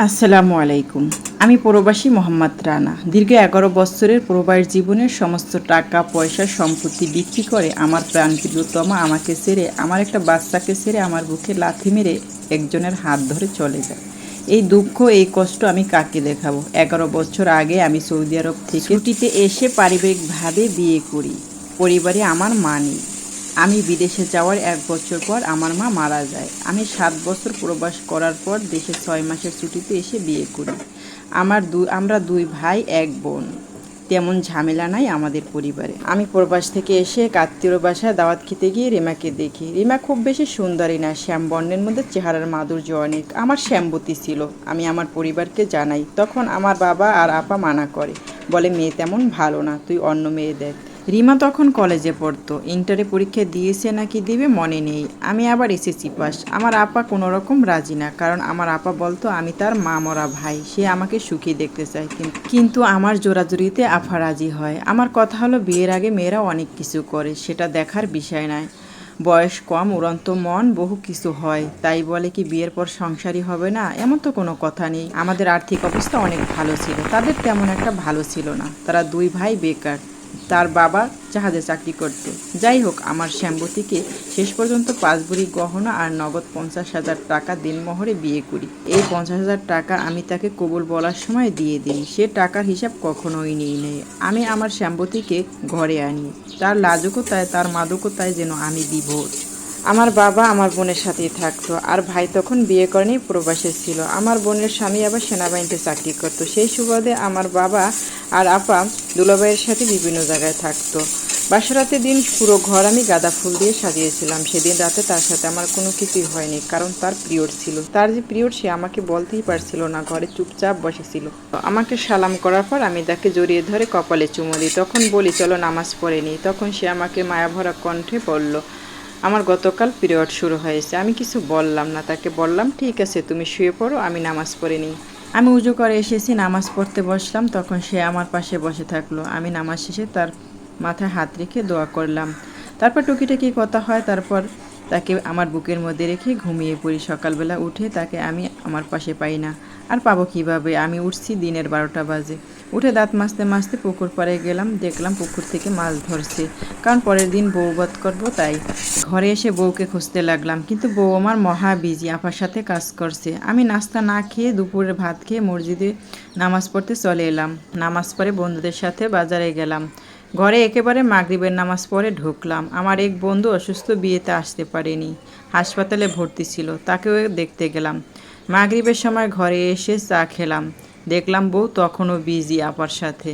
আসসালামু আলাইকুম। আমি প্রবাসী মোহাম্মদ রানা। দীর্ঘ ১১ বছরের প্রবাস জীবনের সমস্ত টাকা পয়সা সম্পত্তি বিক্রি করে আমার প্রাণপ্রিয়তমা আমাকে ছেড়ে, আমার একটা বাচ্চাকে ছেড়ে আমার বুকে লাথি মেরে একজনের হাত ধরে চলে যায়। এই দুঃখ এই কষ্ট আমি কাকে দেখাবো? ১১ বছর আগে আমি সৌদি আরব থেকে ছুটিতে এসে পারিবারিকভাবে বিয়ে করি। পরিবারে আমার মা নেই। আমি বিদেশে যাওয়ার ১ বছর পর আমার মা মারা যায়। আমি ৭ বছর প্রবাস করার পর দেশে ৬ মাসের ছুটিতে এসে বিয়ে করি। আমরা ২ ভাই ১ বোন। তেমন ঝামেলা নাই আমাদের পরিবারে। আমি প্রবাস থেকে এসে এক আত্মীয়র বাসায় দাওয়াত খেতে গিয়ে রিমাকে দেখি। রিমা খুব বেশি সুন্দরী না, শ্যাম বর্ণের মধ্যে চেহারার মাধুর্য অনেক। আমার শ্যামবতী ছিল। আমি আমার পরিবারকে জানাই। তখন আমার বাবা আর আপা মানা করে, বলে মেয়ে তেমন ভালো না, তুই অন্য মেয়ে দেখ। রিমা তখন কলেজে পড়তো। ইন্টারে পরীক্ষা দিয়েছে নাকি দিবে মনে নেই। আমি আবার এসএসসি পাস। আমার আপা কোনো রকম রাজি না, কারণ আমার আপা বলতো আমি তার মা মরা ভাই, সে আমাকে সুখী দেখতে চায়। কিন্তু আমার জোরাজুরিতে আপা রাজি হয়। আমার কথা হলো, বিয়ের আগে মেয়েরা অনেক কিছু করে, সেটা দেখার বিষয় নয়। বয়স কম, উড়ন্ত মন, বহু কিছু হয়। তাই বলে কি বিয়ের পর সংসারই হবে না, এমন তো কোনো কথা নেই। আমাদের আর্থিক অবস্থা অনেক ভালো ছিল, তাদের তেমন একটা ভালো ছিল না। তারা ২ ভাই বেকার। তার বাবা জাহাজে চাকরি করত। যাই হোক, আমার শ্যামবতীকে শেষ পর্যন্ত ৫ ভরি গহনা আর নগদ ৫০,০০০ টাকা দিনমোহরে বিয়ে করি। এই ৫০,০০০ টাকা আমি তাকে কবুল বলার সময় দিয়ে দিই। সে টাকার হিসাব কখনোই নিই নেই। আমি আমার শ্যামবতীকে ঘরে আনি। তার লাজুকতায়, তার মাদকতায় যেন আমি বিভোর। আমার বাবা আমার বোনের সাথেই থাকতো, আর ভাই তখন বিয়ে করেনি, প্রবাসে ছিল। আমার বোনের স্বামী আবার সেনাবাহিনীতে চাকরি করতো। সেই সুবাদে আমার বাবা আর আপা দুলাভাইয়ের সাথে বিভিন্ন জায়গায় থাকতো। বাসরাতের দিন পুরো ঘর আমি গাঁদা ফুল দিয়ে সাজিয়েছিলাম। সেদিন রাতে তার সাথে আমার কোনো কিছুই হয়নি, কারণ তার পিরিয়ড ছিল। তার যে পিরিয়ড সে আমাকে বলতেই পারছিল না, ঘরে চুপচাপ বসেছিল। আমাকে সালাম করার পর আমি তাকে জড়িয়ে ধরে কপালে চুমু দিই। তখন বলি, চলো নামাজ পড়ে নিই। তখন সে আমাকে মায়াভরা কণ্ঠে বলল, আমার গতকাল পিরিয়ড শুরু হয়েছে। আমি কিছু বললাম না, তাকে বললাম, ঠিক আছে তুমি শুয়ে পড়ো, আমি নামাজ পড়ে নিই। আমি উজু করে এসেছি, নামাজ পড়তে বসলাম। তখন সে আমার পাশে বসে থাকলো। আমি নামাজ শেষে তার মাথায় হাত রেখে দোয়া করলাম। তারপর টুকিটাকি কথা হয়। তারপর তাকে আমার বুকের মধ্যে রেখে ঘুমিয়ে পড়ি। সকালবেলা উঠে তাকে আমি আমার পাশে পাই না। আর পাবো কীভাবে? আমি উঠছি দিনের ১২টা বাজে। উঠে দাঁত মাজতে মাজতে পুকুর পাড়ে গেলাম। দেখলাম পুকুর থেকে মাছ ধরছে, কারণ পরের দিন বউ বধ করবো তাই। ঘরে এসে বউকে খুঁজতে লাগলাম, কিন্তু বউ আমার মহা বিজি, আপার সাথে কাজ করছে। আমি নাস্তা না খেয়ে দুপুরের ভাত খেয়ে মসজিদে নামাজ পড়তে চলে এলাম। নামাজ পড়ে বন্ধুদের সাথে বাজারে গেলাম। ঘরে একেবারে মাগরিবের নামাজ পড়ে ঢুকলাম। আমার এক বন্ধু অসুস্থ, বিয়েতে আসতে পারেনি, হাসপাতালে ভর্তি ছিল, তাকেও দেখতে গেলাম। মাগরিবের সময় ঘরে এসে চা খেলাম। দেখলাম বউ তখনও বিজি আপার সাথে।